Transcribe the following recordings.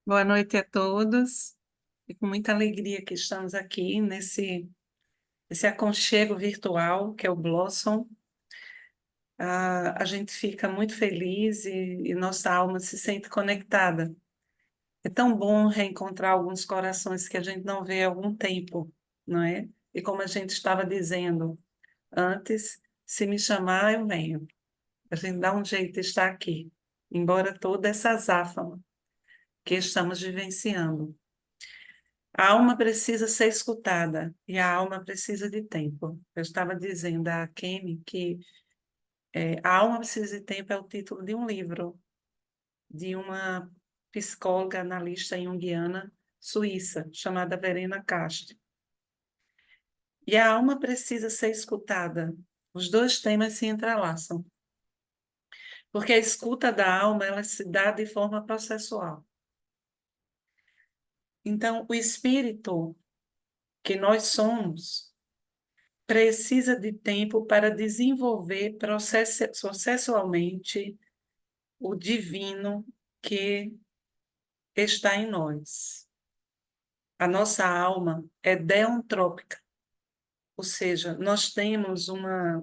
Boa noite a todos. E com muita alegria que estamos aqui nesse aconchego virtual que é o Blossom. A gente fica muito feliz e nossa alma se sente conectada. É tão bom reencontrar alguns corações que a gente não vê há algum tempo, não é? E como a gente estava dizendo antes, se me chamar, eu venho. A gente dá um jeito de estar aqui, embora toda essa azáfama que estamos vivenciando. A alma precisa ser escutada e a alma precisa de tempo. Eu estava dizendo a Kemi que A Alma Precisa de Tempo é o título de um livro de uma psicóloga analista junguiana suíça, chamada Verena Castro. E a alma precisa ser escutada. Os dois temas se entrelaçam, porque a escuta da alma ela se dá de forma processual. Então, o espírito que nós somos precisa de tempo para desenvolver processualmente o divino que está em nós. A nossa alma é deontrópica, ou seja, nós temos uma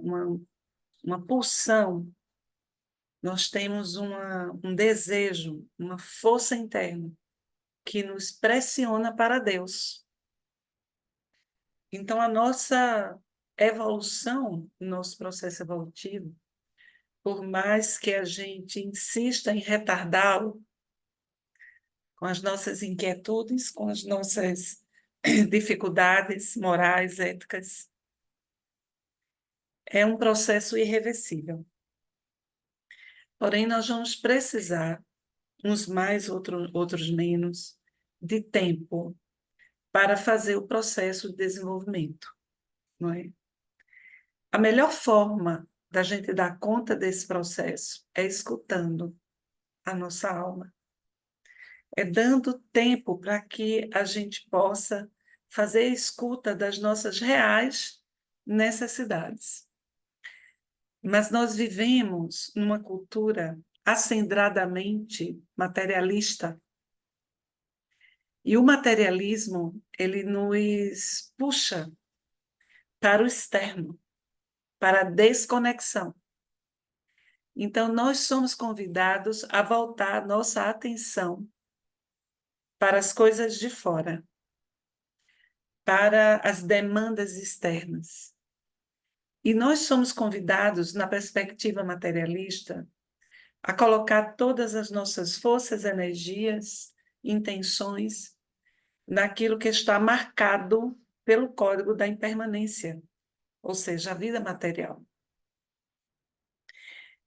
pulsão, nós temos um desejo, uma força interna que nos pressiona para Deus. Então, a nossa evolução, nosso processo evolutivo, por mais que a gente insista em retardá-lo, com as nossas inquietudes, com as nossas dificuldades morais, éticas, é um processo irreversível. Porém, nós vamos precisar, uns mais, outros menos, de tempo para fazer o processo de desenvolvimento, não é? A melhor forma da gente dar conta desse processo é escutando a nossa alma, é dando tempo para que a gente possa fazer a escuta das nossas reais necessidades. Mas nós vivemos numa cultura acendradamente materialista, e o materialismo, ele nos puxa para o externo, para a desconexão. Então, nós somos convidados a voltar nossa atenção para as coisas de fora, para as demandas externas. E nós somos convidados, na perspectiva materialista, a colocar todas as nossas forças, energias, intenções naquilo que está marcado pelo código da impermanência, ou seja, a vida material.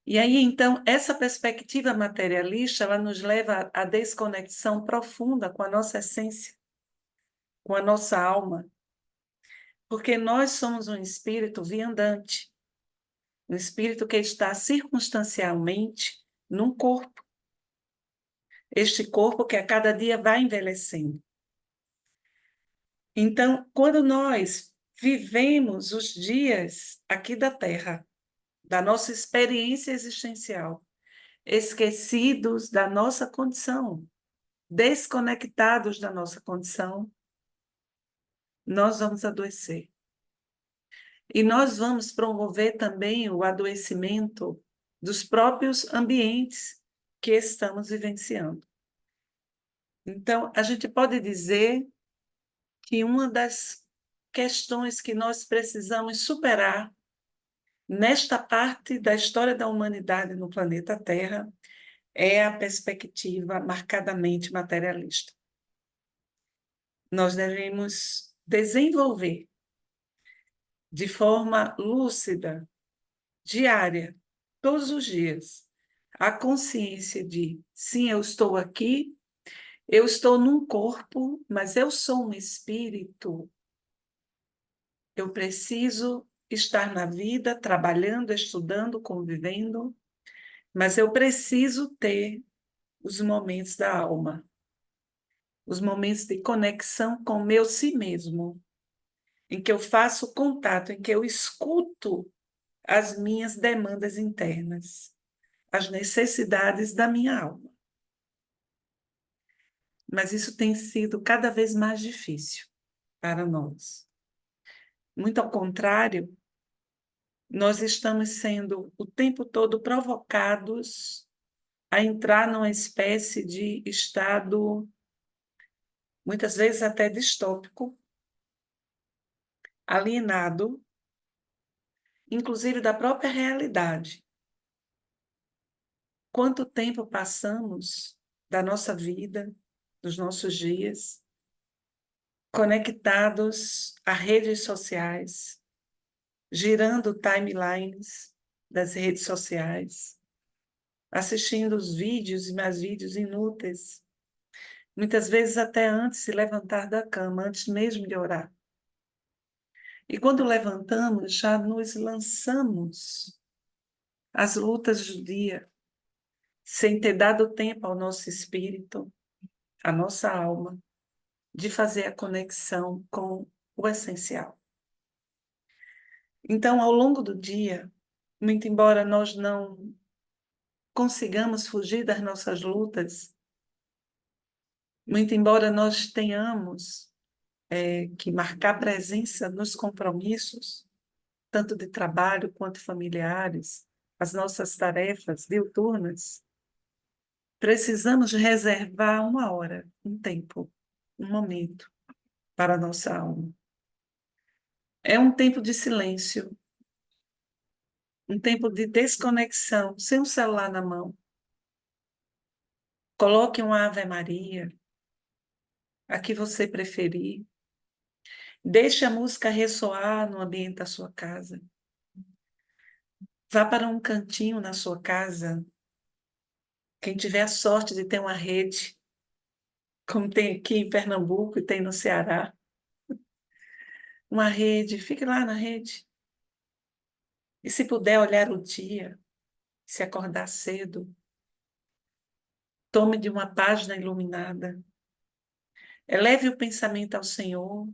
E aí, então, essa perspectiva materialista, ela nos leva à desconexão profunda com a nossa essência, com a nossa alma, porque nós somos um espírito viandante, um espírito que está circunstancialmente num corpo. Este corpo que a cada dia vai envelhecendo. Então, quando nós vivemos os dias aqui da Terra, da nossa experiência existencial, esquecidos da nossa condição, desconectados da nossa condição, nós vamos adoecer. E nós vamos promover também o adoecimento dos próprios ambientes que estamos vivenciando. Então, a gente pode dizer que uma das questões que nós precisamos superar nesta parte da história da humanidade no planeta Terra é a perspectiva marcadamente materialista. Nós devemos desenvolver de forma lúcida, diária, todos os dias, a consciência de, sim, eu estou aqui, eu estou num corpo, mas eu sou um espírito. Eu preciso estar na vida, trabalhando, estudando, convivendo, mas eu preciso ter os momentos da alma, os momentos de conexão com o meu si mesmo, em que eu faço contato, em que eu escuto as minhas demandas internas, as necessidades da minha alma. mas isso tem sido cada vez mais difícil para nós. Muito ao contrário, nós estamos sendo o tempo todo provocados a entrar numa espécie de estado, muitas vezes até distópico, alienado, inclusive da própria realidade. Quanto tempo passamos da nossa vida, dos nossos dias, conectados a redes sociais, girando timelines das redes sociais, assistindo os vídeos e mais vídeos inúteis, muitas vezes até antes de se levantar da cama, antes mesmo de orar. E quando levantamos, já nos lançamos às lutas do dia, sem ter dado tempo ao nosso espírito, à nossa alma, de fazer a conexão com o essencial. Então, ao longo do dia, muito embora nós não consigamos fugir das nossas lutas, muito embora nós tenhamos que marcar presença nos compromissos, tanto de trabalho quanto familiares, as nossas tarefas diuturnas, precisamos reservar uma hora, um tempo, um momento para a nossa alma. É um tempo de silêncio, um tempo de desconexão, sem o celular na mão. Coloque uma Ave Maria, a que você preferir. Deixe a música ressoar no ambiente da sua casa. Vá para um cantinho na sua casa. Quem tiver a sorte de ter uma rede, como tem aqui em Pernambuco e tem no Ceará, uma rede, fique lá na rede. E se puder olhar o dia, se acordar cedo, tome de uma página iluminada. Eleve o pensamento ao Senhor,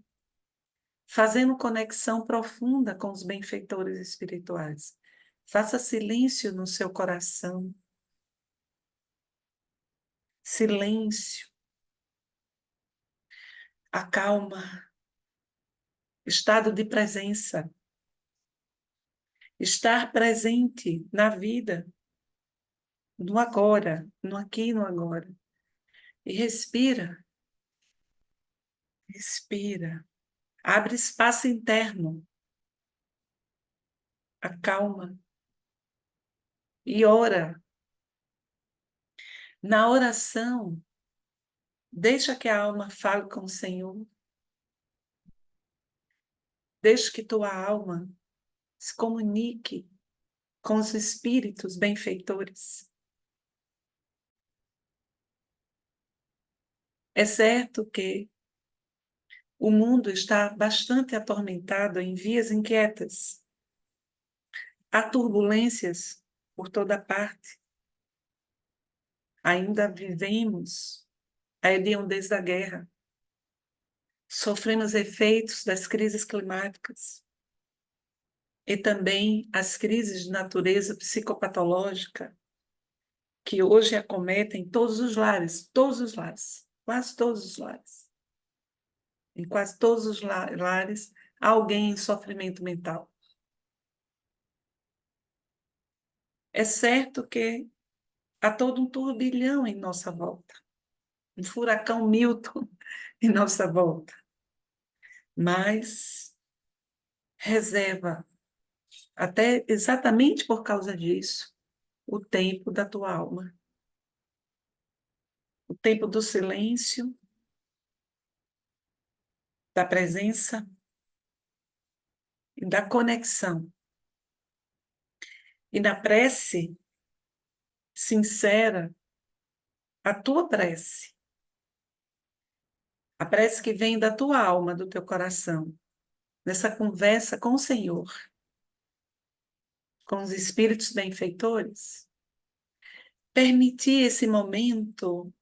fazendo conexão profunda com os benfeitores espirituais. Faça silêncio no seu coração. Silêncio. Acalma. Estado de presença. Estar presente na vida, no agora, no aqui e no agora. E respira. Respira. Abre espaço interno. Acalma. E ora. Na oração, deixa que a alma fale com o Senhor. Deixa que tua alma se comunique com os espíritos benfeitores. É certo que o mundo está bastante atormentado em vias inquietas. Há turbulências por toda parte. Ainda vivemos a hediondez da guerra. Sofremos efeitos das crises climáticas e também as crises de natureza psicopatológica que hoje acometem todos os lares, quase todos os lares. Em quase todos os lares, há alguém em sofrimento mental. É certo que há todo um turbilhão em nossa volta, um furacão Milton em nossa volta, mas reserva, até exatamente por causa disso, o tempo da tua alma, o tempo do silêncio, da presença e da conexão. E na prece sincera, a tua prece, a prece que vem da tua alma, do teu coração, nessa conversa com o Senhor, com os espíritos benfeitores, permitir esse momento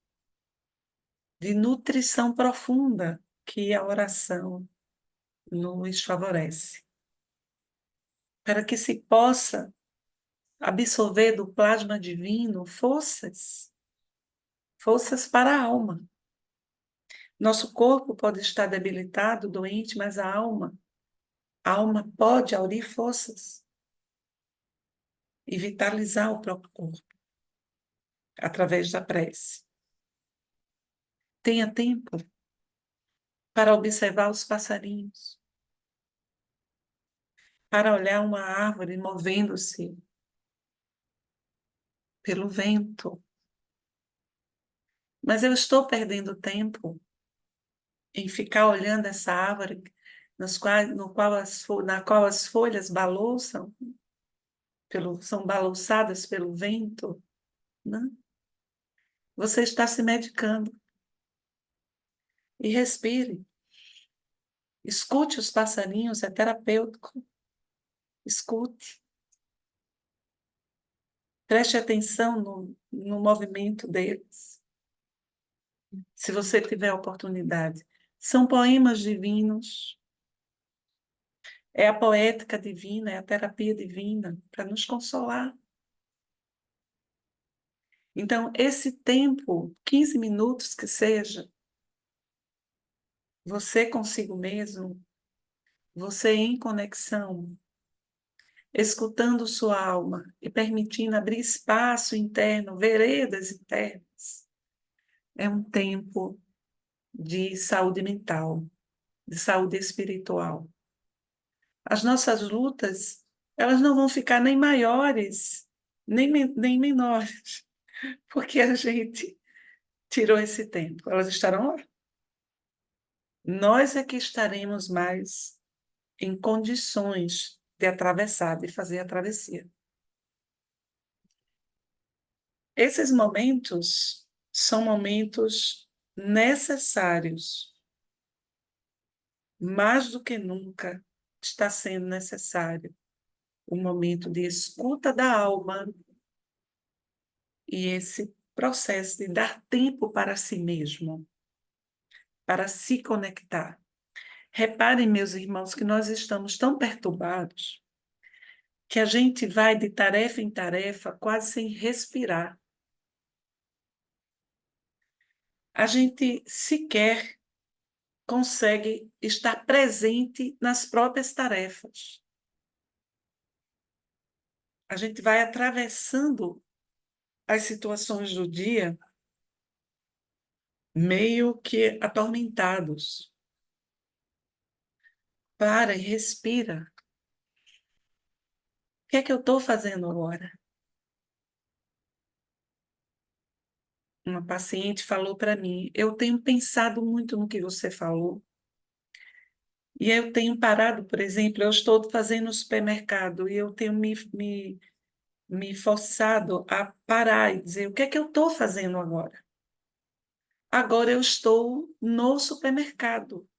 de nutrição profunda que a oração nos favorece, para que se possa absorver do plasma divino forças, forças para a alma, Nosso corpo pode estar debilitado, doente, mas a alma pode aurir forças e vitalizar o próprio corpo através da prece. Tenha tempo para observar os passarinhos, para olhar uma árvore movendo-se pelo vento. Mas eu estou perdendo tempo em ficar olhando essa árvore na qual as folhas balouçam, são balouçadas pelo vento. Não. Você está se medicando. E respire. Escute os passarinhos, é terapêutico. Escute. Preste atenção no movimento deles, se você tiver oportunidade. São poemas divinos, é a poética divina, é a terapia divina para nos consolar. Então, esse tempo, 15 minutos que seja, você consigo mesmo, você em conexão, escutando sua alma e permitindo abrir espaço interno, veredas internas, é um tempo de saúde mental, de saúde espiritual. As nossas lutas, elas não vão ficar nem maiores, nem menores, porque a gente tirou esse tempo. Elas estarão lá. Nós é que estaremos mais em condições de atravessar, de fazer a travessia. Esses momentos são momentos necessários, mais do que nunca está sendo necessário o momento de escuta da alma e esse processo de dar tempo para si mesmo, para se conectar. Reparem, meus irmãos, que nós estamos tão perturbados que a gente vai de tarefa em tarefa quase sem respirar. A gente sequer consegue estar presente nas próprias tarefas. A gente vai atravessando as situações do dia meio que atormentados. Para e respira. O que é que eu estou fazendo agora? Uma paciente falou para mim, eu tenho pensado muito no que você falou, e eu tenho parado, por exemplo, eu estou fazendo no supermercado e eu tenho me forçado a parar e dizer, o que é que eu estou fazendo agora? Agora eu estou no supermercado,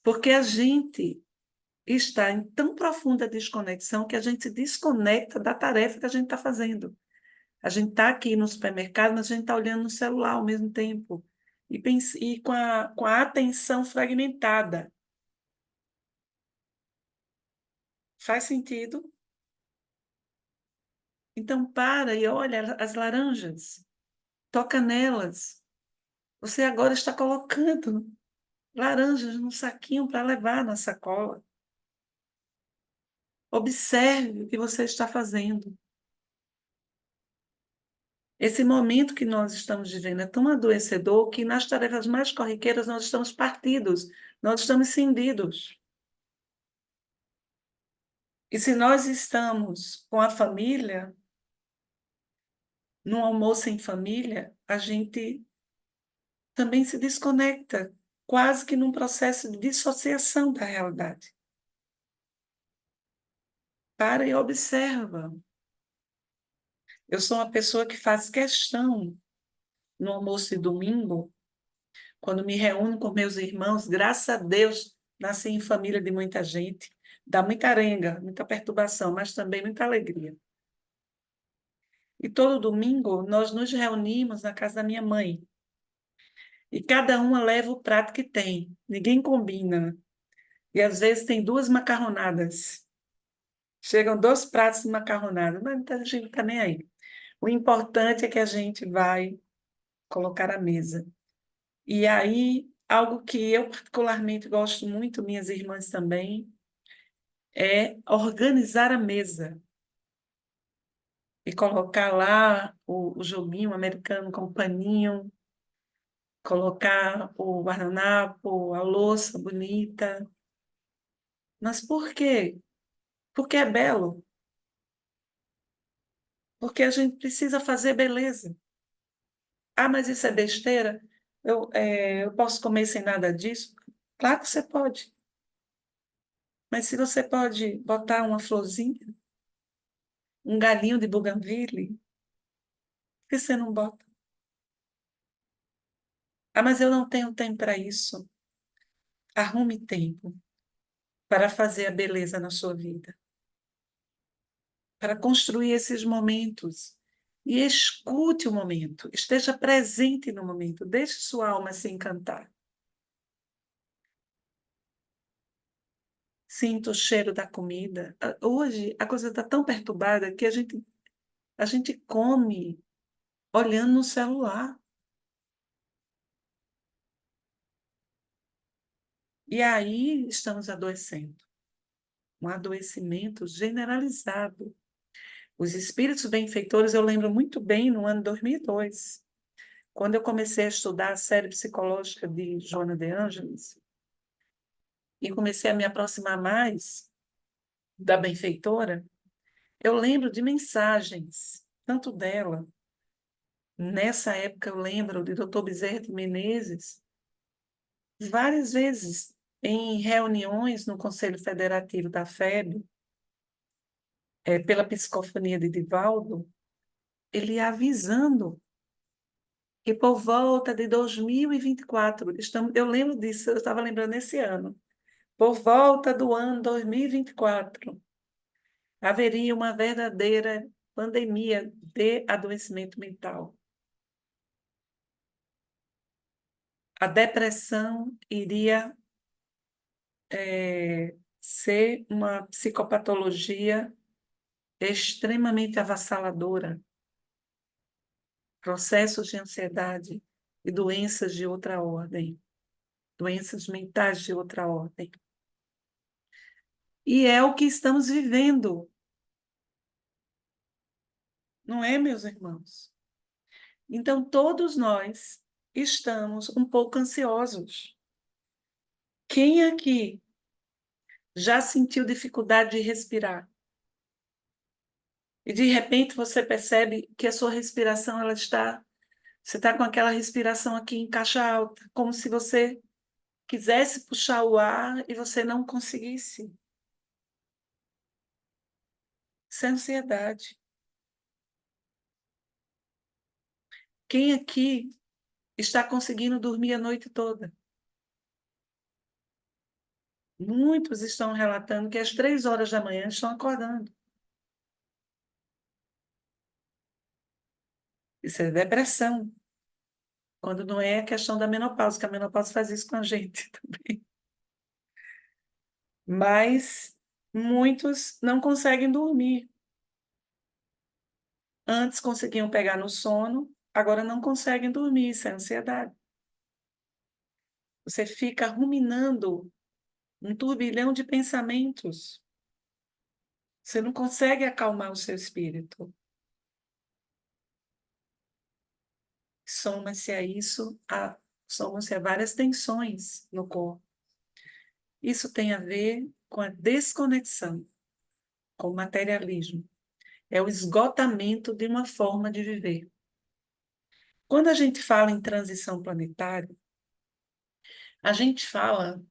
porque a gente está em tão profunda desconexão que a gente se desconecta da tarefa que a gente está fazendo. A gente está aqui no supermercado, mas a gente está olhando no celular ao mesmo tempo. E com a atenção fragmentada. Faz sentido? Então, para e olha as laranjas. Toca nelas. Você agora está colocando laranjas num saquinho para levar na sacola. Observe o que você está fazendo. Esse momento que nós estamos vivendo é tão adoecedor que nas tarefas mais corriqueiras nós estamos partidos, nós estamos cindidos. E se nós estamos com a família, num almoço em família, a gente também se desconecta, quase que num processo de dissociação da realidade. Para e observa. Eu sou uma pessoa que faz questão, no almoço de domingo, quando me reúno com meus irmãos, graças a Deus, nasci em família de muita gente, dá muita arenga, muita perturbação, mas também muita alegria. E todo domingo nós nos reunimos na casa da minha mãe. E cada uma leva o prato que tem, ninguém combina. E às vezes tem duas macarronadas. Chegam dois pratos de macarronada, mas a gente não está nem aí. O importante é que a gente vai colocar a mesa. E aí, algo que eu particularmente gosto muito, minhas irmãs também, é organizar a mesa e colocar lá o joguinho americano com o paninho, colocar o guardanapo, a louça bonita. Mas por quê? Porque é belo, porque a gente precisa fazer beleza. Ah, mas isso é besteira? Eu posso comer sem nada disso? Claro que você pode. Mas se você pode botar uma florzinha, um galinho de buganvília, por que você não bota? Ah, mas eu não tenho tempo para isso. Arrume tempo para fazer a beleza na sua vida, para construir esses momentos. E escute o momento, esteja presente no momento, deixe sua alma se encantar. Sinta o cheiro da comida. Hoje a coisa está tão perturbada que a gente come olhando no celular. E aí estamos adoecendo. Um adoecimento generalizado. Os espíritos benfeitores, eu lembro muito bem no ano 2002, quando eu comecei a estudar a série psicológica de Joana de Ângeles, e comecei a me aproximar mais da benfeitora, eu lembro de mensagens, tanto dela. Nessa época, eu lembro de Dr. Bezerra de Menezes, várias vezes em reuniões no Conselho Federativo da FEB, pela psicofonia de Divaldo, ele avisando que por volta de 2024, eu lembro disso, eu estava lembrando esse ano, por volta do ano 2024, haveria uma verdadeira pandemia de adoecimento mental. A depressão iria ser uma psicopatologia extremamente avassaladora, processos de ansiedade e doenças de outra ordem, doenças mentais de outra ordem. E é o que estamos vivendo, não é, meus irmãos? Então, todos nós estamos um pouco ansiosos. Quem aqui já sentiu dificuldade de respirar? E de repente você percebe que a sua respiração você está com aquela respiração aqui em caixa alta, como se você quisesse puxar o ar e você não conseguisse. Isso é ansiedade. Quem aqui está conseguindo dormir a noite toda? Muitos estão relatando que às 3 horas da manhã estão acordando. Isso é depressão, quando não é a questão da menopausa, que a menopausa faz isso com a gente também. Mas muitos não conseguem dormir. Antes conseguiam pegar no sono, agora não conseguem dormir, isso é ansiedade. Você fica ruminando um turbilhão de pensamentos. Você não consegue acalmar o seu espírito. Soma-se a isso, somam-se a várias tensões no corpo. Isso tem a ver com a desconexão, com o materialismo. É o esgotamento de uma forma de viver. Quando a gente fala em transição planetária, a gente fala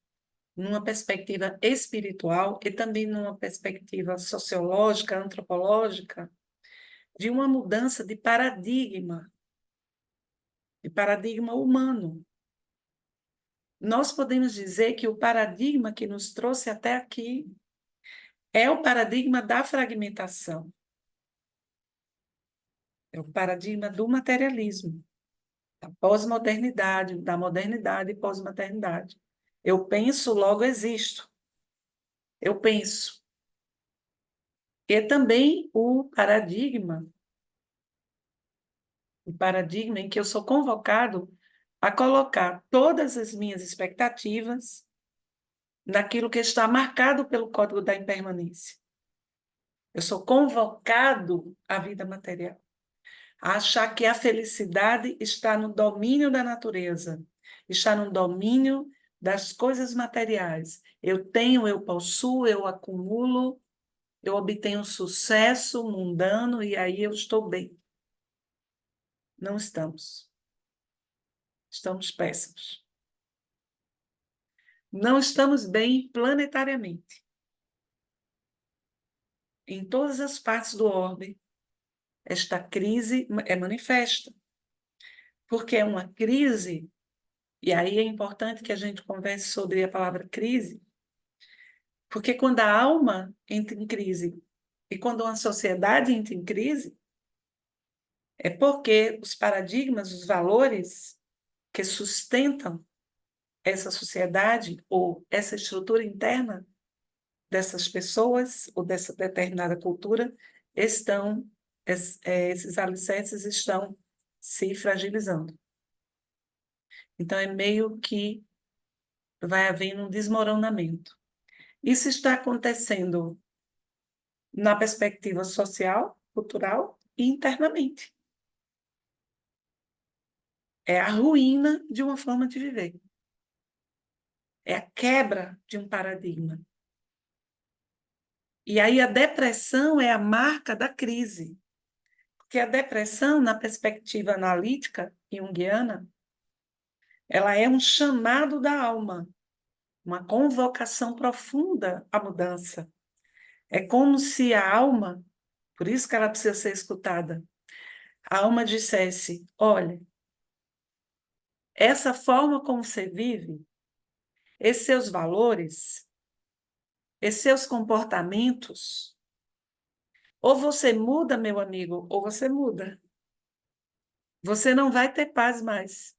numa perspectiva espiritual e também numa perspectiva sociológica, antropológica, de uma mudança de paradigma humano. Nós podemos dizer que o paradigma que nos trouxe até aqui é o paradigma da fragmentação, é o paradigma do materialismo, da pós-modernidade, da modernidade e pós-modernidade. Eu penso, logo existo. Eu penso. E é também o paradigma em que eu sou convocado a colocar todas as minhas expectativas naquilo que está marcado pelo código da impermanência. Eu sou convocado à vida material, a achar que a felicidade está no domínio da natureza, está no domínio das coisas materiais. Eu tenho, eu possuo, eu acumulo, eu obtenho sucesso mundano e aí eu estou bem. Não estamos. Estamos péssimos. Não estamos bem planetariamente. Em todas as partes do orbe, esta crise é manifesta. Porque é uma crise, e aí é importante que a gente converse sobre a palavra crise, porque quando a alma entra em crise e quando uma sociedade entra em crise, é porque os paradigmas, os valores que sustentam essa sociedade ou essa estrutura interna dessas pessoas ou dessa determinada cultura estão, esses alicerces estão se fragilizando. Então, é meio que vai havendo um desmoronamento. Isso está acontecendo na perspectiva social, cultural e internamente. É a ruína de uma forma de viver. É a quebra de um paradigma. E aí a depressão é a marca da crise. Porque a depressão, na perspectiva analítica junguiana, ela é um chamado da alma, uma convocação profunda à mudança. É como se a alma, por isso que ela precisa ser escutada, a alma dissesse: olha, essa forma como você vive, esses seus valores, esses seus comportamentos, ou você muda, meu amigo, ou você muda. Você não vai ter paz mais.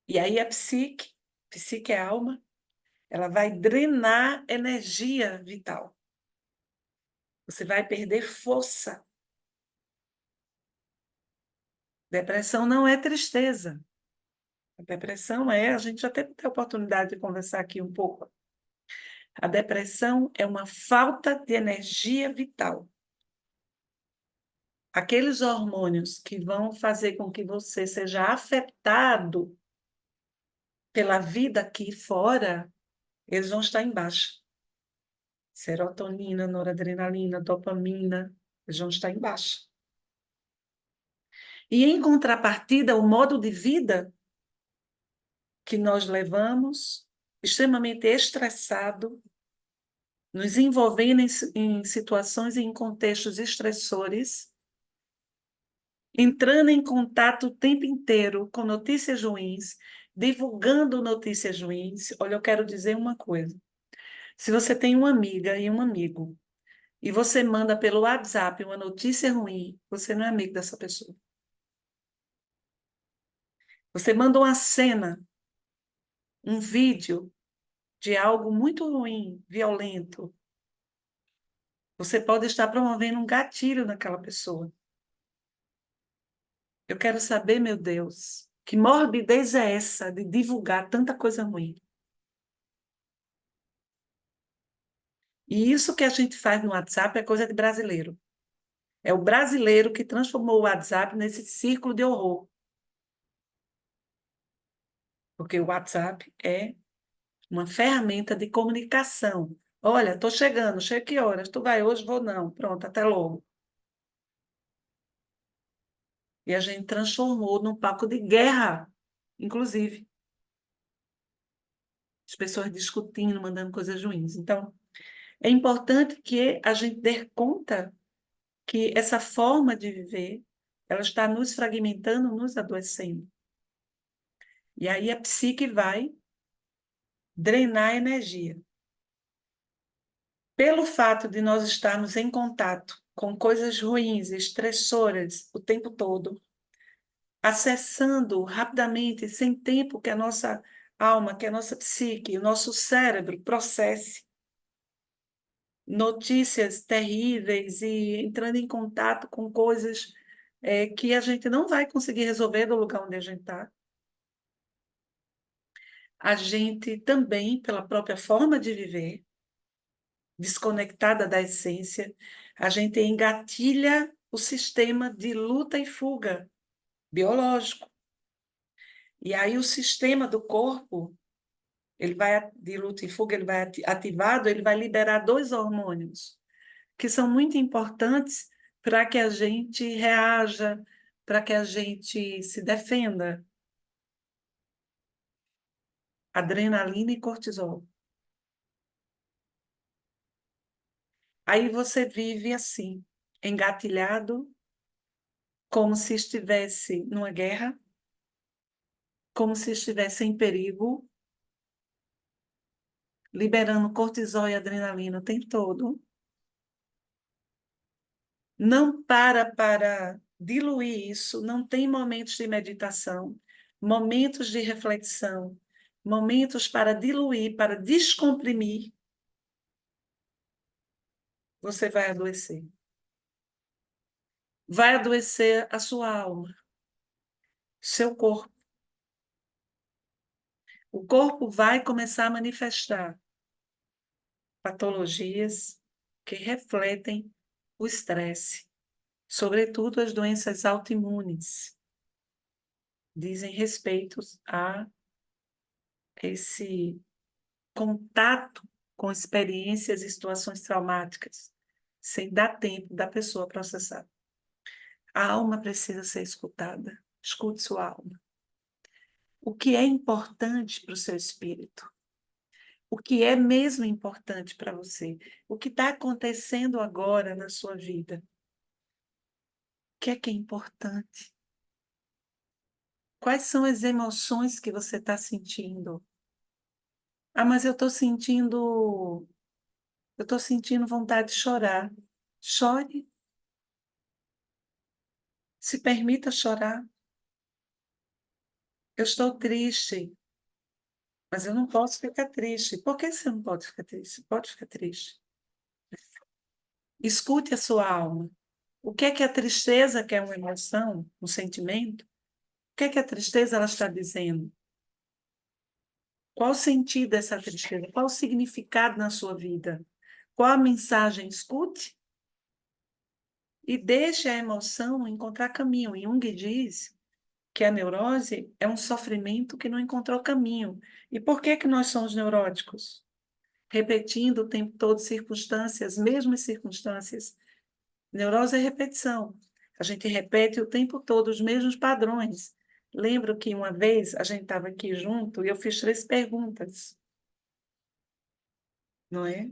E aí a psique é a alma, ela vai drenar energia vital. Você vai perder força. Depressão não é tristeza. A depressão é, a gente já teve a oportunidade de conversar aqui um pouco. A depressão é uma falta de energia vital. Aqueles hormônios que vão fazer com que você seja afetado pela vida aqui fora, eles vão estar em baixa. Serotonina, noradrenalina, dopamina, eles vão estar em baixa. E, em contrapartida, o modo de vida que nós levamos, extremamente estressado, nos envolvendo em situações e em contextos estressores, entrando em contato o tempo inteiro com notícias ruins, divulgando notícias ruins. Olha, eu quero dizer uma coisa. Se você tem uma amiga e um amigo, e você manda pelo WhatsApp uma notícia ruim, você não é amigo dessa pessoa. Você manda uma cena, um vídeo de algo muito ruim, violento. Você pode estar promovendo um gatilho naquela pessoa. Eu quero saber, meu Deus, que morbidez é essa de divulgar tanta coisa ruim? E isso que a gente faz no WhatsApp é coisa de brasileiro. É o brasileiro que transformou o WhatsApp nesse círculo de horror. Porque o WhatsApp é uma ferramenta de comunicação. Olha, estou chegando, chega que horas? Tu vai hoje? Vou não. Pronto, até logo. E a gente transformou num palco de guerra, inclusive. As pessoas discutindo, mandando coisas ruins. Então, é importante que a gente dê conta que essa forma de viver, ela está nos fragmentando, nos adoecendo. E aí a psique vai drenar energia. Pelo fato de nós estarmos em contato com coisas ruins, estressoras o tempo todo, acessando rapidamente, sem tempo que a nossa alma, que a nossa psique, o nosso cérebro processe notícias terríveis e entrando em contato com coisas que a gente não vai conseguir resolver do lugar onde a gente está. A gente também, pela própria forma de viver, desconectada da essência, a gente engatilha o sistema de luta e fuga biológico. E aí o sistema do corpo, ele vai de luta e fuga, ele vai ativado, ele vai liberar dois hormônios que são muito importantes para que a gente reaja, para que a gente se defenda. Adrenalina e cortisol. Aí você vive assim, engatilhado, como se estivesse numa guerra, como se estivesse em perigo, liberando cortisol e adrenalina o tempo todo. Não para diluir isso, não tem momentos de meditação, momentos de reflexão, momentos para diluir, para descomprimir, você vai adoecer. Vai adoecer a sua alma, seu corpo. O corpo vai começar a manifestar patologias que refletem o estresse, sobretudo as doenças autoimunes, dizem respeito a esse contato com experiências e situações traumáticas, sem dar tempo da pessoa processar. A alma precisa ser escutada. Escute sua alma. O que é importante para o seu espírito? O que é mesmo importante para você? O que está acontecendo agora na sua vida? O que é importante? Quais são as emoções que você está sentindo? Ah, mas eu estou sentindo vontade de chorar. Chore. Se permita chorar. Eu estou triste, mas eu não posso ficar triste. Por que você não pode ficar triste? Pode ficar triste. Escute a sua alma. O que é a tristeza, que é uma emoção, um sentimento? O que é a tristeza ela está dizendo? Qual o sentido dessa tristeza? Qual o significado na sua vida? Qual a mensagem? Escute e deixe a emoção encontrar caminho. Jung diz que a neurose é um sofrimento que não encontrou caminho. E por que nós somos neuróticos? Repetindo o tempo todo circunstâncias, mesmas circunstâncias. Neurose é repetição. A gente repete o tempo todo os mesmos padrões. Lembro que uma vez a gente estava aqui junto e eu fiz 3 perguntas, não é?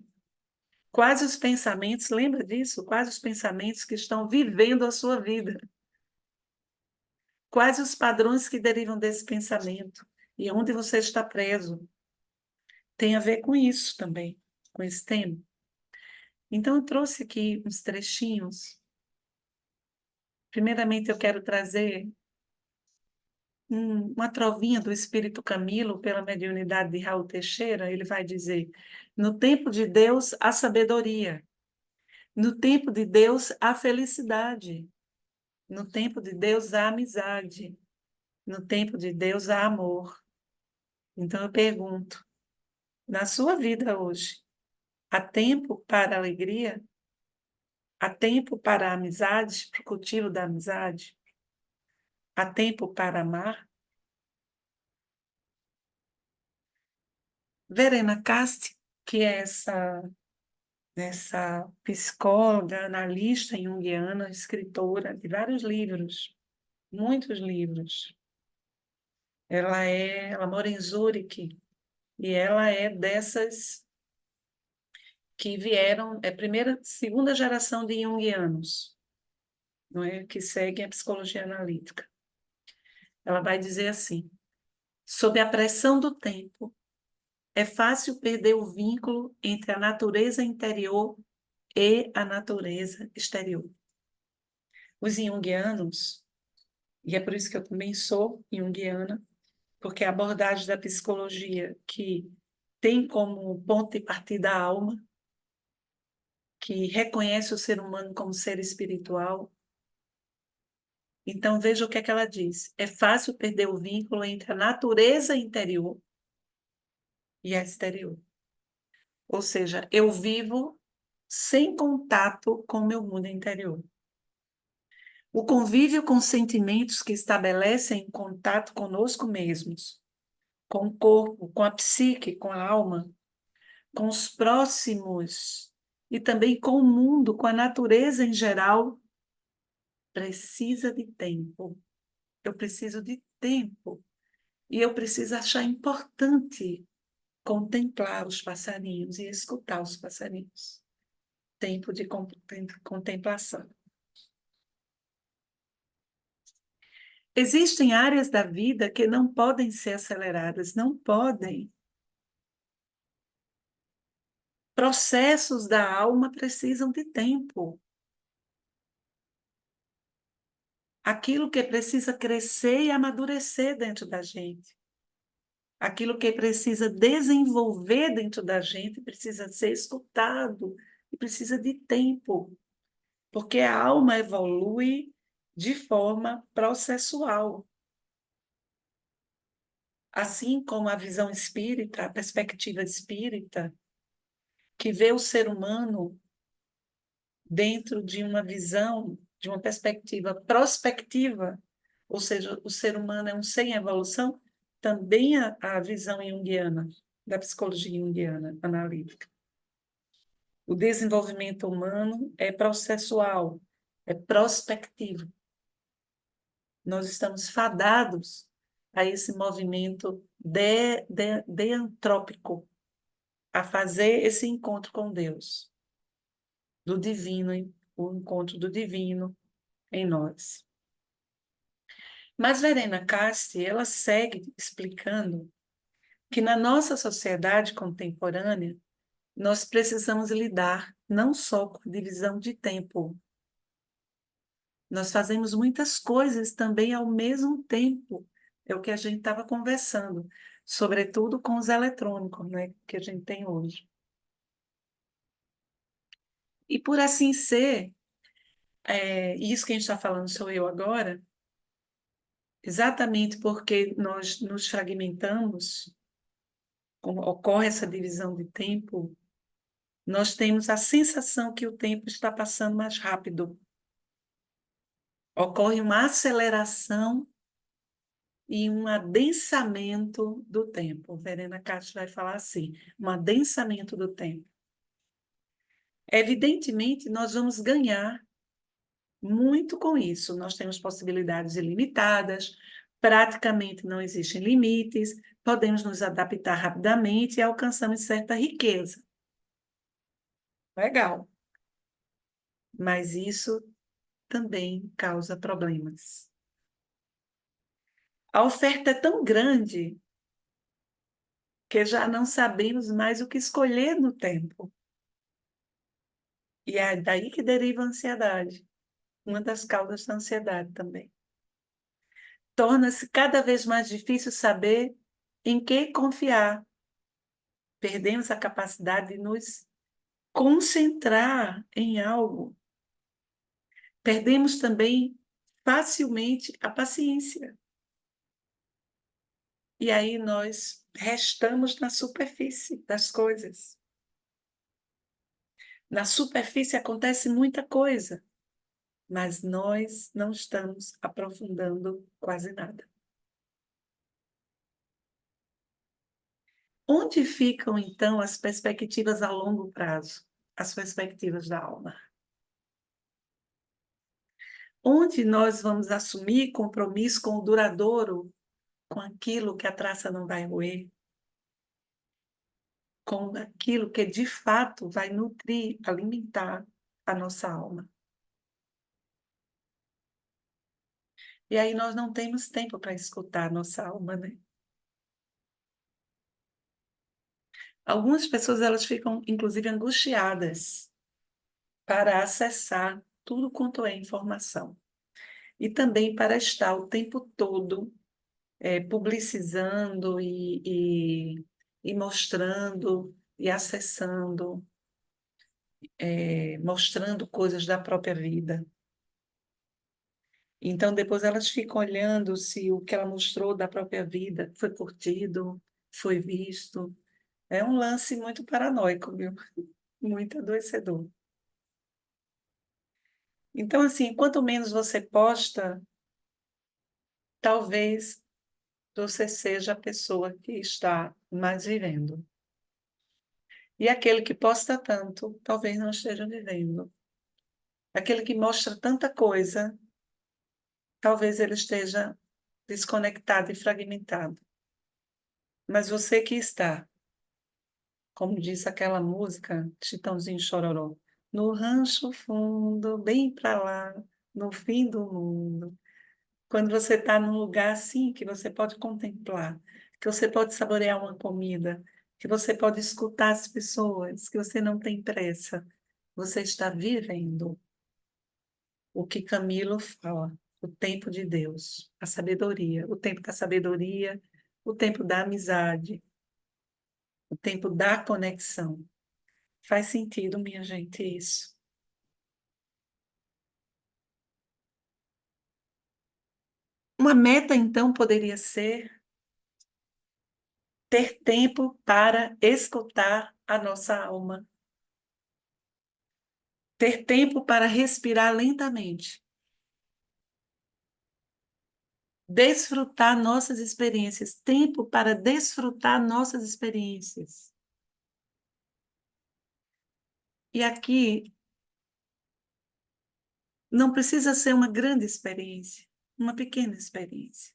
Quais os pensamentos, lembra disso? Quais os pensamentos que estão vivendo a sua vida? Quais os padrões que derivam desse pensamento? E onde você está preso? Tem a ver com isso também, com esse tema. Então, eu trouxe aqui uns trechinhos. Primeiramente, eu quero trazer uma trovinha do Espírito Camilo, pela mediunidade de Raul Teixeira. Ele vai dizer: no tempo de Deus, há sabedoria. No tempo de Deus, há felicidade. No tempo de Deus, há amizade. No tempo de Deus, há amor. Então, eu pergunto: na sua vida hoje, há tempo para a alegria? Há tempo para a amizade, para o cultivo da amizade? Há tempo para amar? Verena Casti, que é essa psicóloga, analista junguiana, escritora de vários livros, muitos livros. Ela mora em Zurique e ela é dessas que vieram, é primeira, segunda geração de junguianos, não é? Que seguem a psicologia analítica. Ela vai dizer assim: sob a pressão do tempo, é fácil perder o vínculo entre a natureza interior e a natureza exterior. Os junguianos, e é por isso que eu também sou junguiana, porque a abordagem da psicologia que tem como ponto de partida a alma, que reconhece o ser humano como ser espiritual, Então, veja o que é que ela diz. É fácil perder o vínculo entre a natureza interior e a exterior. Ou seja, eu vivo sem contato com o meu mundo interior. O convívio com sentimentos que estabelecem contato conosco mesmos, com o corpo, com a psique, com a alma, com os próximos e também com o mundo, com a natureza em geral, precisa de tempo. Eu preciso de tempo. E eu preciso achar importante contemplar os passarinhos e escutar os passarinhos. Tempo de contemplação. Existem áreas da vida que não podem ser aceleradas, não podem. Processos da alma precisam de tempo. Aquilo que precisa crescer e amadurecer dentro da gente. Aquilo que precisa desenvolver dentro da gente precisa ser escutado e precisa de tempo, porque a alma evolui de forma processual. Assim como a visão espírita, a perspectiva espírita, que vê o ser humano dentro de uma visão, de uma perspectiva prospectiva, ou seja, o ser humano é um ser em evolução, também a visão junguiana, da psicologia junguiana analítica. O desenvolvimento humano é processual, é prospectivo. Nós estamos fadados a esse movimento deantrópico, a fazer esse encontro com Deus, do divino, o encontro do divino em nós. Mas Verena Casti, ela segue explicando que na nossa sociedade contemporânea, nós precisamos lidar não só com a divisão de tempo, nós fazemos muitas coisas também ao mesmo tempo. É o que a gente estava conversando, sobretudo com os eletrônicos, né, que a gente tem hoje. E por assim ser, isso que a gente está falando sou eu agora, exatamente porque nós nos fragmentamos, ocorre essa divisão de tempo, nós temos a sensação que o tempo está passando mais rápido. Ocorre uma aceleração e um adensamento do tempo. Verena Castro vai falar assim, um adensamento do tempo. Evidentemente, nós vamos ganhar muito com isso. Nós temos possibilidades ilimitadas, praticamente não existem limites, podemos nos adaptar rapidamente e alcançamos certa riqueza. Legal. Mas isso também causa problemas. A oferta é tão grande que já não sabemos mais o que escolher no tempo. E é daí que deriva a ansiedade, uma das causas da ansiedade também. Torna-se cada vez mais difícil saber em que confiar. Perdemos a capacidade de nos concentrar em algo. Perdemos também facilmente a paciência. E aí nós restamos na superfície das coisas. Na superfície acontece muita coisa, mas nós não estamos aprofundando quase nada. Onde ficam, então, as perspectivas a longo prazo, as perspectivas da alma? Onde nós vamos assumir compromisso com o duradouro, com aquilo que a traça não vai roer, com aquilo que de fato vai nutrir, alimentar a nossa alma? E aí nós não temos tempo para escutar a nossa alma, né? Algumas pessoas elas ficam, inclusive, angustiadas para acessar tudo quanto é informação. E também para estar o tempo todo publicizando e mostrando e acessando, mostrando coisas da própria vida. Então, depois elas ficam olhando se o que ela mostrou da própria vida foi curtido, foi visto. É um lance muito paranoico, viu? Muito adoecedor. Então, assim, quanto menos você posta, talvez você seja a pessoa que está mais vivendo. E aquele que posta tanto, talvez não esteja vivendo. Aquele que mostra tanta coisa, talvez ele esteja desconectado e fragmentado. Mas você que está, como diz aquela música, Chitãozinho Chororó, no rancho fundo, bem para lá, no fim do mundo. Quando você está num lugar assim, que você pode contemplar, que você pode saborear uma comida, que você pode escutar as pessoas, que você não tem pressa, você está vivendo o que Camilo fala, o tempo de Deus, a sabedoria, o tempo da sabedoria, o tempo da amizade, o tempo da conexão. Faz sentido, minha gente, isso. Uma meta, então, poderia ser ter tempo para escutar a nossa alma, ter tempo para respirar lentamente, desfrutar nossas experiências, tempo para desfrutar nossas experiências. E aqui não precisa ser uma grande experiência, uma pequena experiência.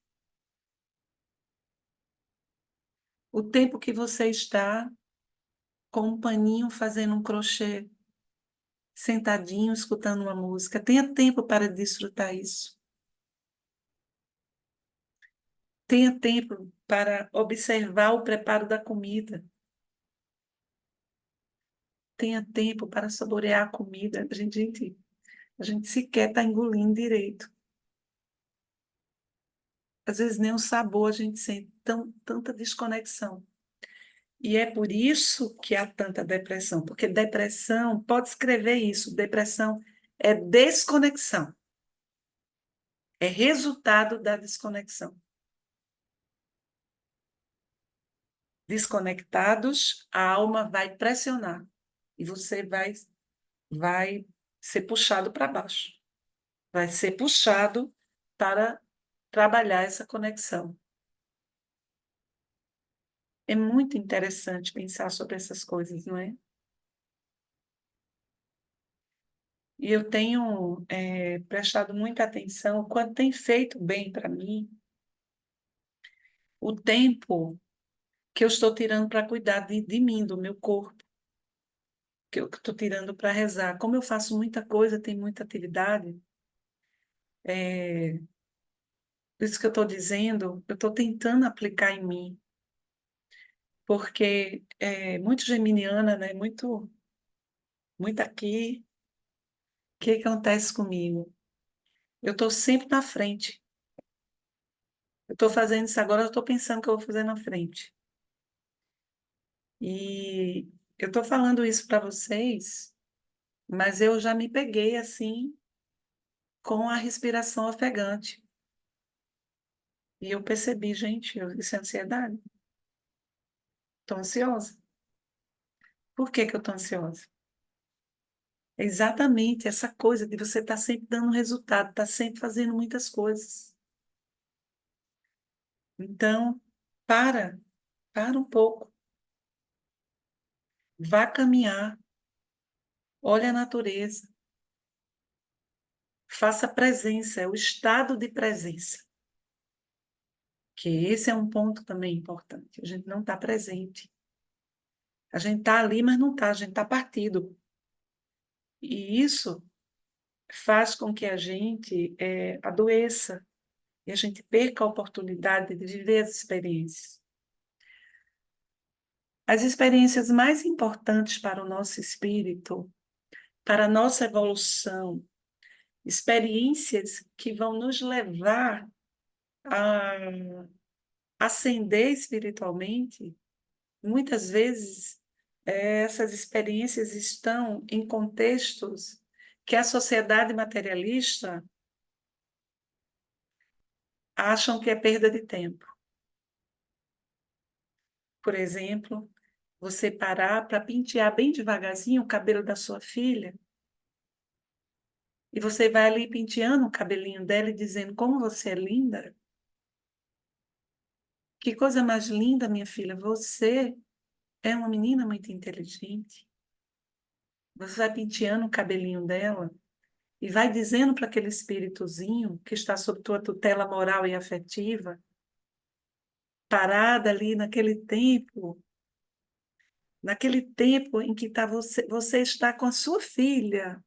O tempo que você está com um paninho fazendo um crochê, sentadinho, escutando uma música, tenha tempo para desfrutar isso. Tenha tempo para observar o preparo da comida. Tenha tempo para saborear a comida. A gente sequer está engolindo direito. Às vezes nem o sabor a gente sente tanta desconexão. E é por isso que há tanta depressão, porque depressão, pode escrever isso, depressão é desconexão, é resultado da desconexão. Desconectados, a alma vai pressionar e você vai ser puxado para baixo, vai ser puxado para trabalhar essa conexão. É muito interessante pensar sobre essas coisas, não é? E eu tenho prestado muita atenção quando tem feito bem para mim o tempo que eu estou tirando para cuidar de mim, do meu corpo, que eu estou tirando para rezar. Como eu faço muita coisa, tenho muita atividade, por isso que eu estou dizendo, eu estou tentando aplicar em mim, porque é muito geminiana, né? Muito aqui. O que acontece comigo? Eu estou sempre na frente. Eu estou fazendo isso agora, eu estou pensando que eu vou fazer na frente. E eu estou falando isso para vocês, mas eu já me peguei assim com a respiração ofegante. E eu percebi, gente, isso é ansiedade. Estou ansiosa. Por que que eu estou ansiosa? É exatamente essa coisa de você estar sempre dando resultado, estar sempre fazendo muitas coisas. Então, para, para um pouco, vá caminhar, olhe a natureza, faça presença, é o estado de presença. Que esse é um ponto também importante. A gente não está presente. A gente está ali, mas não está, a gente está partido. E isso faz com que a gente adoeça e a gente perca a oportunidade de viver as experiências. As experiências mais importantes para o nosso espírito, para a nossa evolução, experiências que vão nos levar a ascender espiritualmente, muitas vezes essas experiências estão em contextos que a sociedade materialista acham que é perda de tempo. Por exemplo, você parar para pentear bem devagarzinho o cabelo da sua filha, e você vai ali penteando o cabelinho dela e dizendo como você é linda. Que coisa mais linda, minha filha. Você é uma menina muito inteligente. Você vai penteando o cabelinho dela e vai dizendo para aquele espíritozinho que está sob tua tutela moral e afetiva, parada ali naquele tempo em que você está com a sua filha.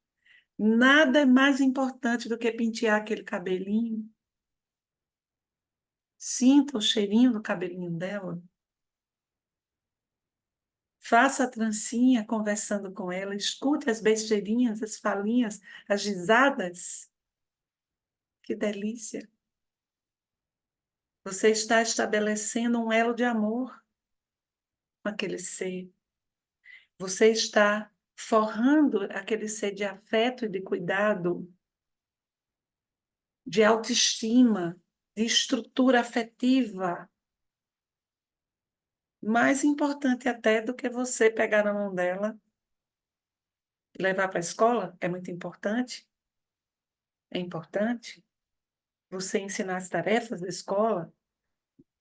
Nada é mais importante do que pentear aquele cabelinho. Sinta o cheirinho do cabelinho dela. Faça a trancinha conversando com ela. Escute as besteirinhas, as falinhas, as risadas. Que delícia! Você está estabelecendo um elo de amor com aquele ser. Você está forrando aquele ser de afeto e de cuidado, de autoestima, de estrutura afetiva. Mais importante até do que você pegar na mão dela e levar para a escola, é muito importante. É importante você ensinar as tarefas da escola.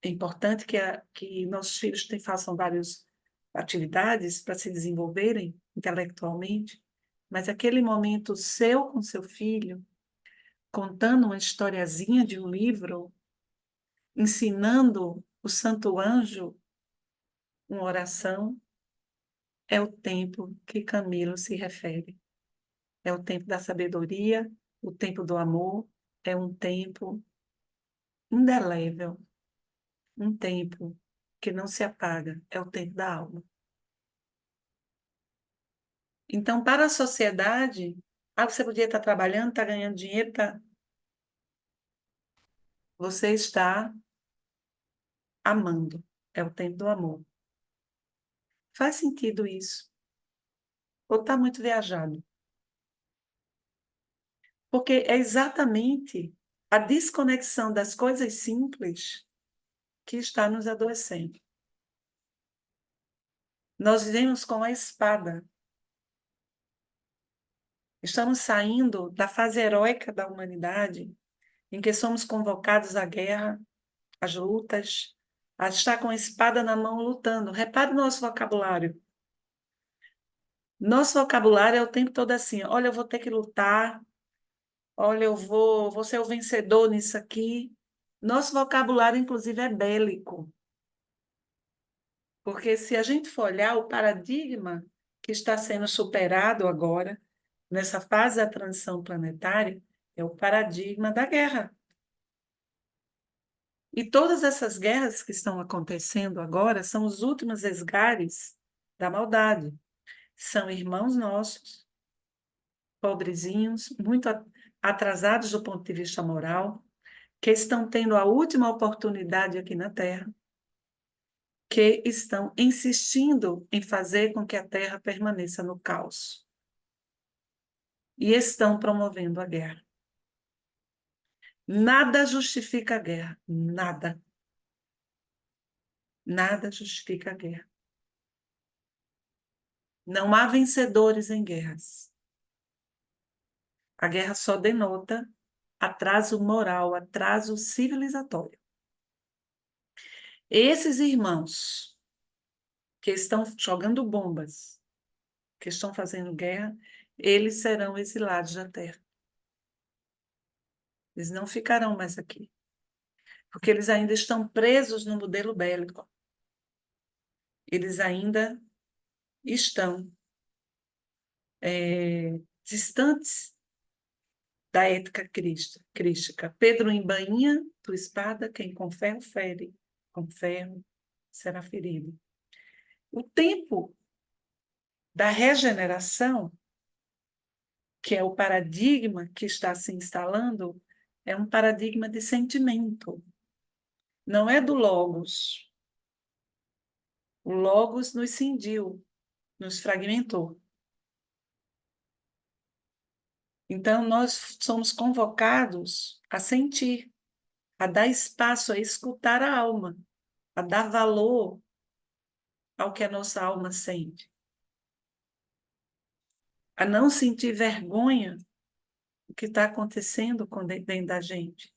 É importante que nossos filhos façam várias atividades para se desenvolverem intelectualmente, mas aquele momento seu com seu filho, contando uma historiazinha de um livro, ensinando o Santo Anjo uma oração, é o tempo que Camilo se refere. É o tempo da sabedoria, o tempo do amor, é um tempo indelével, um tempo que não se apaga, é o tempo da alma. Então, para a sociedade, você podia estar trabalhando, estar ganhando dinheiro, você está amando. É o tempo do amor. Faz sentido isso? Ou está muito viajado? Porque é exatamente a desconexão das coisas simples que está nos adoecendo. Nós vivemos com a espada. Estamos saindo da fase heróica da humanidade, em que somos convocados à guerra, às lutas, a estar com a espada na mão lutando. Repare no nosso vocabulário. Nosso vocabulário é o tempo todo assim: olha, eu vou ter que lutar, olha, vou ser o vencedor nisso aqui. Nosso vocabulário, inclusive, é bélico, porque se a gente for olhar o paradigma que está sendo superado agora, nessa fase da transição planetária, é o paradigma da guerra. E todas essas guerras que estão acontecendo agora são os últimos esgares da maldade. São irmãos nossos, pobrezinhos, muito atrasados do ponto de vista moral, que estão tendo a última oportunidade aqui na Terra, que estão insistindo em fazer com que a Terra permaneça no caos. E estão promovendo a guerra. Nada justifica a guerra, nada. Nada justifica a guerra. Não há vencedores em guerras. A guerra só denota atraso moral, atraso civilizatório. Esses irmãos que estão jogando bombas, que estão fazendo guerra, eles serão exilados da terra. Eles não ficarão mais aqui, porque eles ainda estão presos no modelo bélico. Eles ainda estão distantes da ética crística. Pedro embainha tua espada, quem com ferro fere, com ferro será ferido. O tempo da regeneração, que é o paradigma que está se instalando, é um paradigma de sentimento, não é do logos. O logos nos cindiu, nos fragmentou. Então, nós somos convocados a sentir, a dar espaço, a escutar a alma, a dar valor ao que a nossa alma sente, a não sentir vergonha do que está acontecendo dentro da gente.